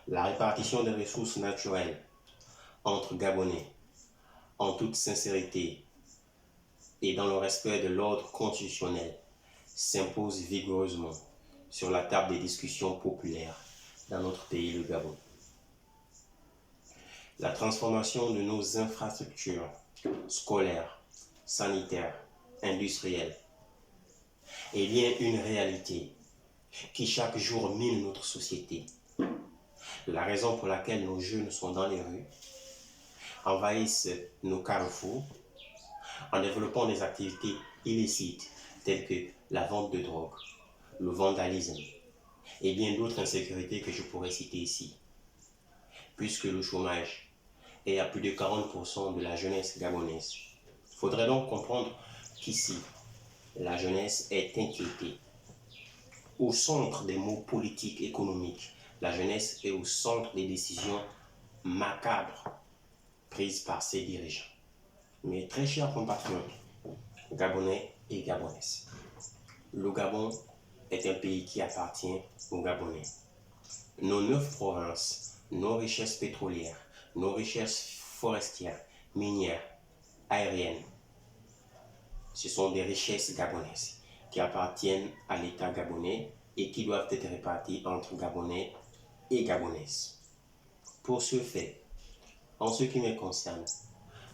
La répartition des ressources naturelles entre Gabonais, en toute sincérité et dans le respect de l'ordre constitutionnel, s'impose vigoureusement sur la table des discussions populaires dans notre pays, le Gabon. La transformation de nos infrastructures scolaires, sanitaires, industrielles est bien une réalité qui chaque jour mine notre société. La raison pour laquelle nos jeunes sont dans les rues, envahissent nos carrefours, en développant des activités illicites telles que la vente de drogue, le vandalisme et bien d'autres insécurités que je pourrais citer ici. Puisque le chômage est à plus de 40% de la jeunesse gabonaise. Il faudrait donc comprendre qu'ici, la jeunesse est inquiétée. Au centre des mots politiques, économiques, la jeunesse est au centre des décisions macabres prises par ses dirigeants. Mes très chers compatriotes, Gabonais et Gabonaises, le Gabon est un pays qui appartient aux Gabonais. Nos 9 provinces, nos richesses pétrolières, nos richesses forestières, minières, aériennes, ce sont des richesses gabonaises qui appartiennent à l'État gabonais et qui doivent être réparties entre Gabonais et Gabonaises. Pour ce fait, en ce qui me concerne,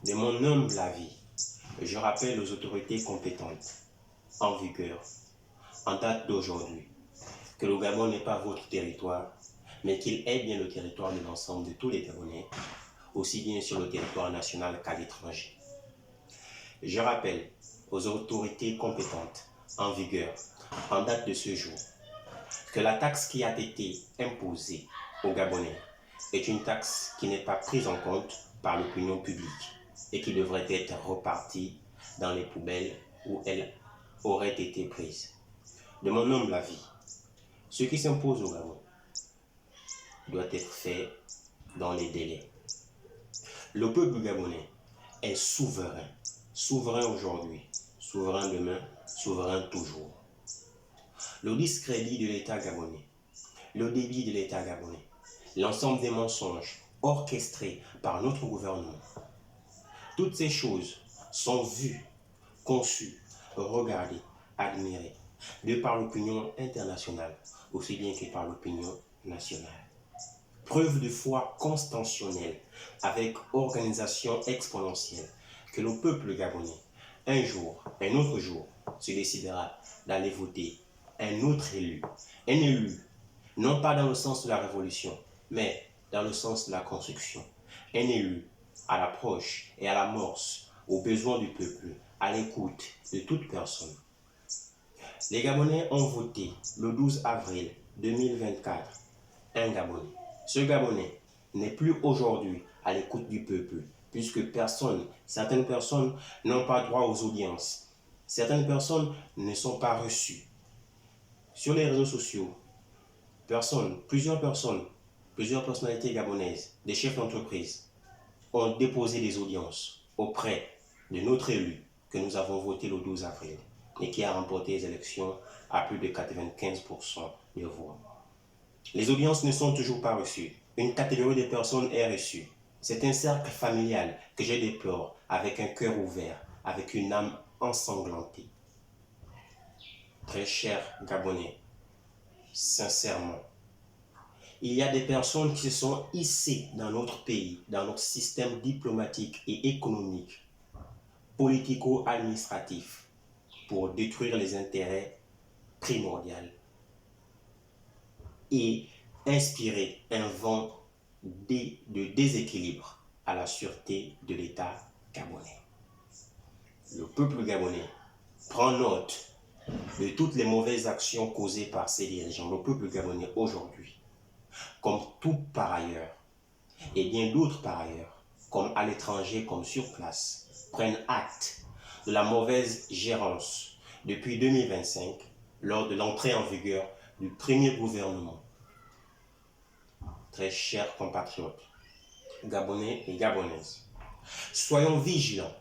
de mon humble avis, je rappelle aux autorités compétentes en vigueur, en date d'aujourd'hui, que le Gabon n'est pas votre territoire, mais qu'il est bien le territoire de l'ensemble de tous les Gabonais, aussi bien sur le territoire national qu'à l'étranger. Je rappelle aux autorités compétentes en vigueur, en date de ce jour, que la taxe qui a été imposée aux Gabonais est une taxe qui n'est pas prise en compte par l'opinion publique et qui devrait être repartie dans les poubelles où elle aurait été prise. De mon humble avis, ce qui s'impose au Gabon doit être fait dans les délais. Le peuple gabonais est souverain, souverain aujourd'hui, souverain demain, souverain toujours. Le discrédit de l'État gabonais, le débit de l'État gabonais, l'ensemble des mensonges orchestrés par notre gouvernement, toutes ces choses sont vues, conçues, regardées, admirées, de par l'opinion internationale, aussi bien que par l'opinion nationale. Preuve de foi constentionnelle, avec organisation exponentielle, que le peuple gabonais, un jour, un autre jour, se décidera d'aller voter un autre élu. Un élu, non pas dans le sens de la révolution, mais dans le sens de la construction. Un élu à l'approche et à l'amorce, aux besoins du peuple, à l'écoute de toute personne. Les Gabonais ont voté le 12 avril 2024 un Gabonais. Ce Gabonais n'est plus aujourd'hui à l'écoute du peuple, puisque certaines personnes n'ont pas droit aux audiences. Certaines personnes ne sont pas reçues. Sur les réseaux sociaux, plusieurs personnalités gabonaises, des chefs d'entreprise, ont déposé des audiences auprès de notre élu que nous avons voté le 12 avril et qui a remporté les élections à plus de 95% de voix. Les audiences ne sont toujours pas reçues. Une catégorie de personnes est reçue. C'est un cercle familial que je déplore avec un cœur ouvert, avec une âme ensanglantée. Très chers Gabonais, sincèrement, il y a des personnes qui se sont hissées dans notre pays, dans notre système diplomatique et économique, politico-administratif, pour détruire les intérêts primordiaux et inspirer un vent de déséquilibre à la sûreté de l'État gabonais. Le peuple gabonais prend note de toutes les mauvaises actions causées par ses dirigeants. Le peuple gabonais aujourd'hui, comme tout par ailleurs, et bien d'autres par ailleurs, comme à l'étranger, comme sur place, prennent acte de la mauvaise gérance depuis 2025 lors de l'entrée en vigueur du premier gouvernement. Très chers compatriotes, Gabonais et Gabonaises, soyons vigilants,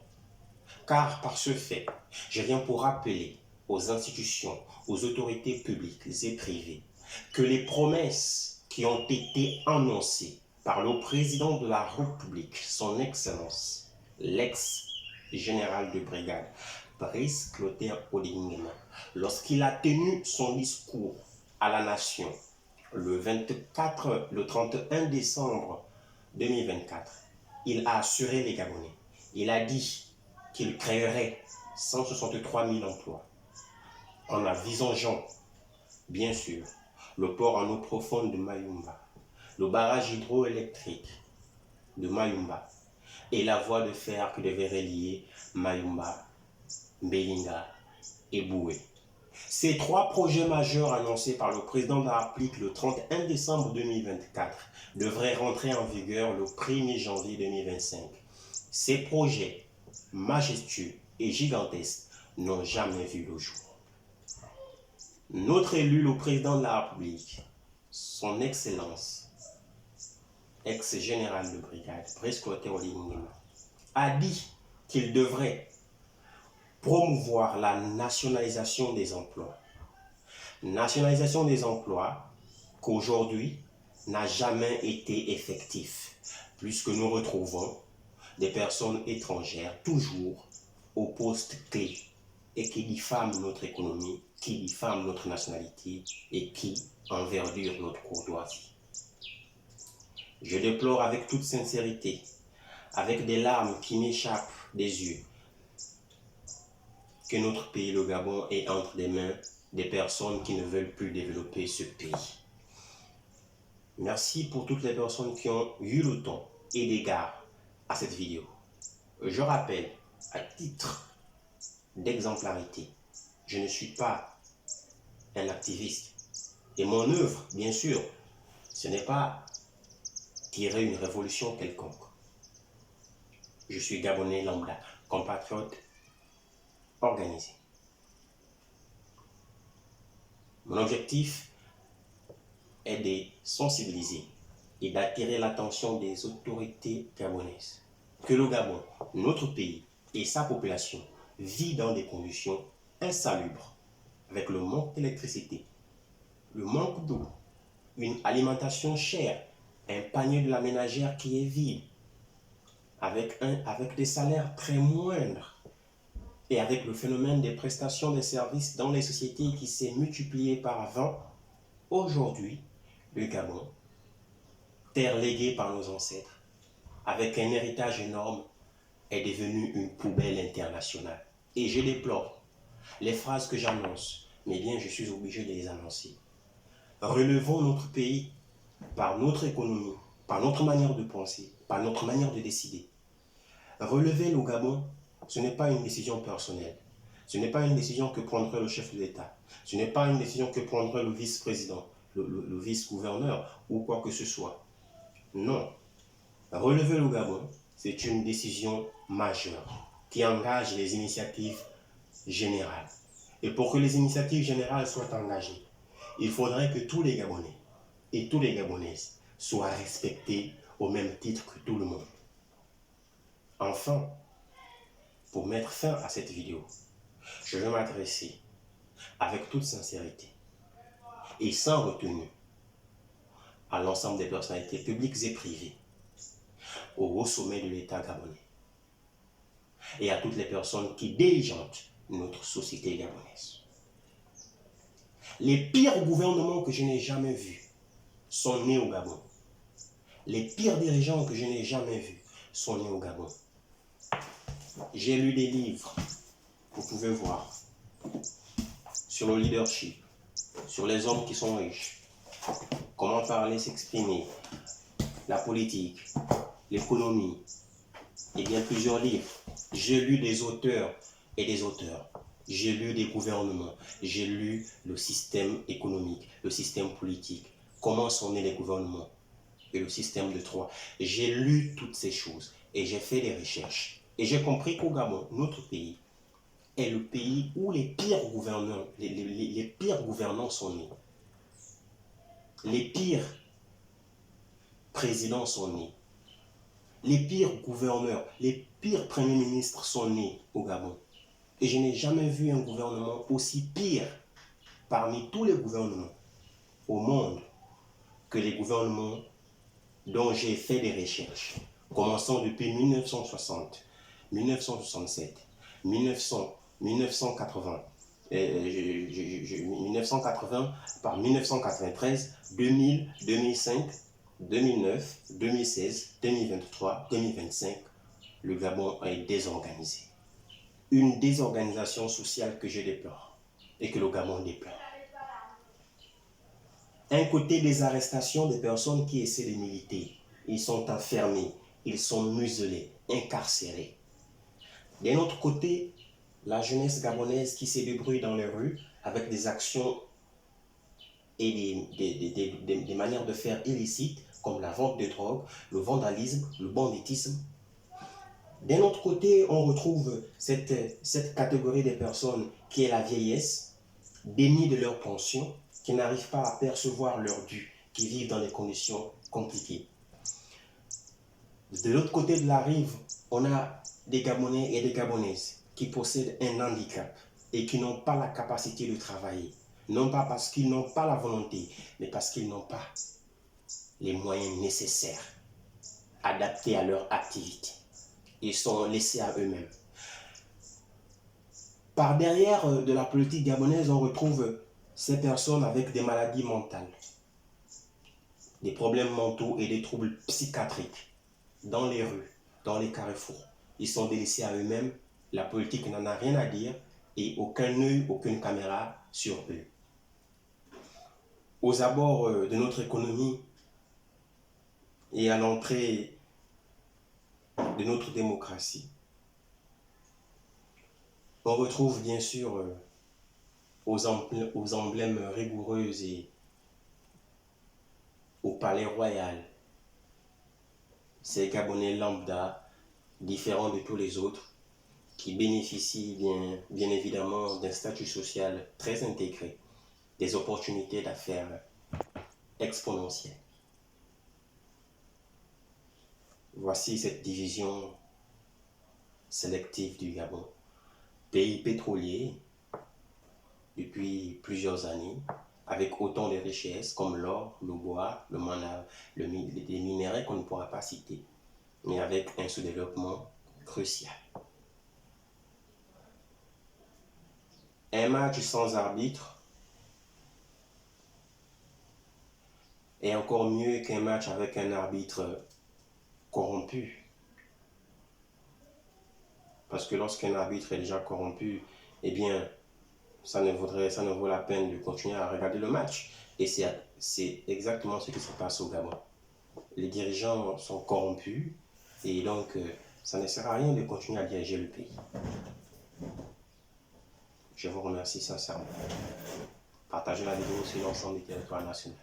car par ce fait, je viens pour rappeler aux institutions, aux autorités publiques et privées, que les promesses qui ont été annoncés par le président de la République, son Excellence, l'ex-général de brigade, Brice Clotaire Oligny, lorsqu'il a tenu son discours à la nation le 31 décembre 2024, il a assuré les Gabonais. Il a dit qu'il créerait 163 000 emplois en envisageant, bien sûr, le port en eau profonde de Mayumba, le barrage hydroélectrique de Mayumba et la voie de fer qui devait relier Mayumba, Belinga et Boué. Ces trois projets majeurs annoncés par le président de la République le 31 décembre 2024 devraient rentrer en vigueur le 1er janvier 2025. Ces projets majestueux et gigantesques n'ont jamais vu le jour. Notre élu, le président de la République, son Excellence, ex-général de brigade, Brice Clotaire Oligny, a dit qu'il devrait promouvoir la nationalisation des emplois. Nationalisation des emplois qu'aujourd'hui n'a jamais été effectif, puisque nous retrouvons des personnes étrangères toujours au poste clé et qui diffament notre économie, qui diffament notre nationalité et qui enverdurent notre courtoisie. Je déplore avec toute sincérité, avec des larmes qui m'échappent des yeux, que notre pays, le Gabon, est entre les mains des personnes qui ne veulent plus développer ce pays. Merci pour toutes les personnes qui ont eu le temps et l'égard à cette vidéo. Je rappelle, à titre d'exemplarité, je ne suis pas un activiste. Et mon œuvre, bien sûr, ce n'est pas tirer une révolution quelconque. Je suis Gabonais lambda, compatriote organisé. Mon objectif est de sensibiliser et d'attirer l'attention des autorités gabonaises que le Gabon, notre pays et sa population vivent dans des conditions insalubres, avec le manque d'électricité, le manque d'eau, une alimentation chère, un panier de la ménagère qui est vide, avec des salaires très moindres, et avec le phénomène des prestations de services dans les sociétés qui s'est multiplié par 20, aujourd'hui, le Gabon, terre léguée par nos ancêtres, avec un héritage énorme, est devenu une poubelle internationale. Et je déplore les phrases que j'annonce, mais bien je suis obligé de les annoncer. Relevons notre pays par notre économie, par notre manière de penser, par notre manière de décider. Relever le Gabon, ce n'est pas une décision personnelle. Ce n'est pas une décision que prendrait le chef de l'État. Ce n'est pas une décision que prendrait le vice-président, le vice-gouverneur ou quoi que ce soit. Non. Relever le Gabon, c'est une décision majeure qui engage les initiatives générales. Et pour que les initiatives générales soient engagées, il faudrait que tous les Gabonais et toutes les Gabonaises soient respectés au même titre que tout le monde. Enfin, pour mettre fin à cette vidéo, je vais m'adresser avec toute sincérité et sans retenue à l'ensemble des personnalités publiques et privées, au haut sommet de l'État gabonais et à toutes les personnes qui dirigeantent notre société gabonaise. Les pires gouvernements que je n'ai jamais vus sont nés au Gabon. Les pires dirigeants que je n'ai jamais vus sont nés au Gabon. J'ai lu des livres, vous pouvez voir, sur le leadership, sur les hommes qui sont riches, comment parler, s'exprimer, la politique, l'économie, et bien plusieurs livres. J'ai lu des auteurs et des auteurs. J'ai lu des gouvernements. J'ai lu le système économique, le système politique, comment sont nés les gouvernements et le système de Troie. J'ai lu toutes ces choses et j'ai fait des recherches. Et j'ai compris qu'au Gabon, notre pays, est le pays où les pires gouvernants, les pires gouvernants sont nés. Les pires présidents sont nés. Les pires gouverneurs, les pires premiers ministres sont nés au Gabon. Et je n'ai jamais vu un gouvernement aussi pire parmi tous les gouvernements au monde que les gouvernements dont j'ai fait des recherches, commençant depuis 1960, 1967, 1980, 1980 par 1993, 2000, 2005, 2009, 2016, 2023, 2025, le Gabon est désorganisé. Une désorganisation sociale que je déplore et que le Gabon déplore. Un côté des arrestations des personnes qui essaient de militer. Ils sont enfermés, ils sont muselés, incarcérés. D'un autre côté, la jeunesse gabonaise qui se débrouille dans les rues avec des actions et des manières de faire illicites comme la vente de drogue, le vandalisme, le banditisme. D'un autre côté, on retrouve cette catégorie de personnes qui est la vieillesse, dénies de leur pension, qui n'arrivent pas à percevoir leur dû, qui vivent dans des conditions compliquées. De l'autre côté de la rive, on a des Gabonais et des Gabonaises qui possèdent un handicap et qui n'ont pas la capacité de travailler. Non pas parce qu'ils n'ont pas la volonté, mais parce qu'ils n'ont pas les moyens nécessaires adaptés à leur activité. Ils sont laissés à eux-mêmes. Par derrière de la politique gabonaise, on retrouve ces personnes avec des maladies mentales, des problèmes mentaux et des troubles psychiatriques dans les rues, dans les carrefours. Ils sont délaissés à eux-mêmes, la politique n'en a rien à dire et aucun œil, aucune caméra sur eux. Aux abords de notre économie et à l'entrée de notre démocratie, on retrouve bien sûr aux emblèmes rigoureux et au palais royal ces Gabonais lambda, différents de tous les autres, qui bénéficient bien évidemment d'un statut social très intégré, des opportunités d'affaires exponentielles. Voici cette division sélective du Gabon. Pays pétrolier depuis plusieurs années, avec autant de richesses comme l'or, le bois, les minéraux qu'on ne pourra pas citer, mais avec un sous-développement crucial. Un match sans arbitre est encore mieux qu'un match avec un arbitre corrompu. Parce que lorsqu'un arbitre est déjà corrompu, eh bien, ça ne vaut la peine de continuer à regarder le match. Et c'est exactement ce qui se passe au Gabon. Les dirigeants sont corrompus et donc ça ne sert à rien de continuer à diriger le pays. Je vous remercie sincèrement. Partagez la vidéo sur l'ensemble du territoire national.